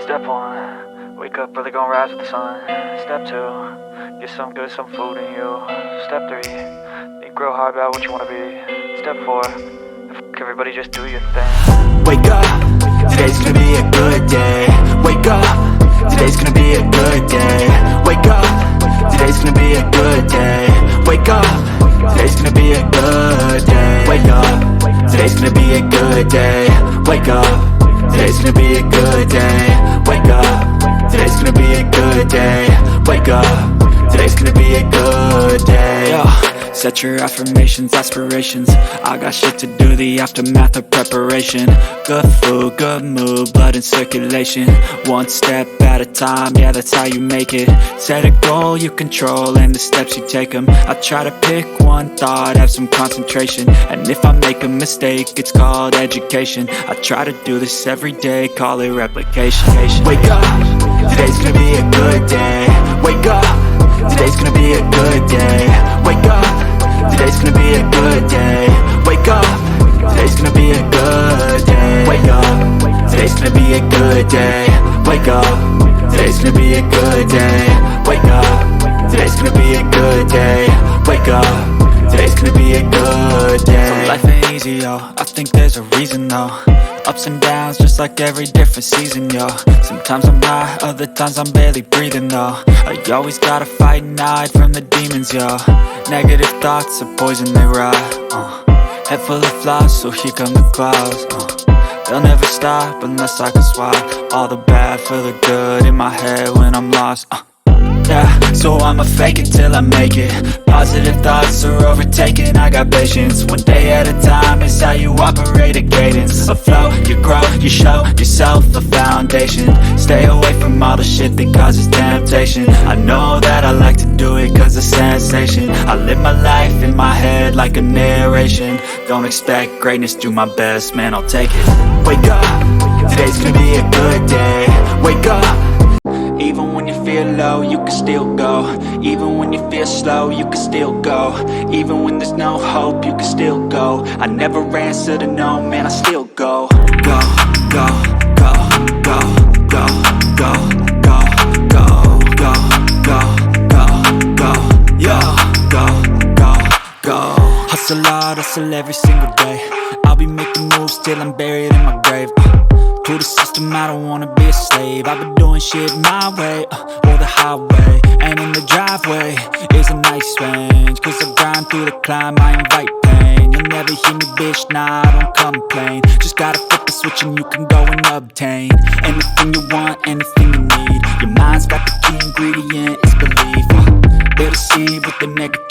Step 1, wake up early, gonna rise with the sun. Step 2, get some good, some food in you. Step 3, think real hard about what you wanna be. Step 4, fuck everybody, just do your thing. Wake up, today's gonna be a good day. Wake up, today's gonna be a good day. Wake up, today's gonna be a good day. Wake up, today's gonna be a good day. Wake up, today's gonna be a good day. Wake up, today's gonna be a good day. Wake up, today's gonna be a good day. Wake up, today's gonna be a good day. Yo, set your affirmations, aspirations. I got shit to do, the aftermath of preparation. Good food, good mood, blood in circulation. One step at a time, yeah, that's how you make it. Set a goal you control and the steps you take them. I try to pick one thought, have some concentration. And if I make a mistake, it's called education. I try to do this every day, call it replication. Wake up, today's gonna be a good day. Wake up, today's gonna be a good day. Wake up, today's gonna be a good day. Wake up, today's gonna be a good day. Wake up, today's gonna be a good day. Wake up, today's gonna be a good day. Wake up, today's gonna be a good day. Wake up, today's gonna be a good day. So life ain't easy, yo, I think there's a reason though. Ups and downs, just like every different season, yo. Sometimes I'm high, other times I'm barely breathing, though. I always gotta fight and hide from the demons, yo. Negative thoughts are poison, they rot. Head full of flies, so here come the clouds. They'll never stop unless I can swap all the bad for the good in my head when I'm lost. Yeah, so I'ma fake it till I make it. Positive thoughts are overtaken, I got patience. One day at a time is how you operate a cadence. A flow, you grow, you show yourself a foundation. Stay away from all the shit that causes temptation. I know that I like to do it cause it's sensation. I live my life in my head like a narration. Don't expect greatness, do my best, man, I'll take it. Wake up, today's gonna be a good day. Wake up, even when you feel low, you can still go. Even when you feel slow, you can still go. Even when there's no hope, you can still go. I never answer to no, man, I still go. Go, go, go, go, go, go, go, go, go, go, go, go, yo, go, go, go. Hustle hard, hustle every single day. I'll be making moves till I'm buried in my grave. To the system, I don't wanna be a slave. I've been doing shit my way, or the highway. And in the driveway is a nice range. Cause I grind through the climb, I invite pain. You'll never hear me, bitch, nah, I don't complain. Just gotta flip the switch and you can go and obtain anything you want, anything you need. Your mind's got the key ingredient, it's belief. They're deceived with the negative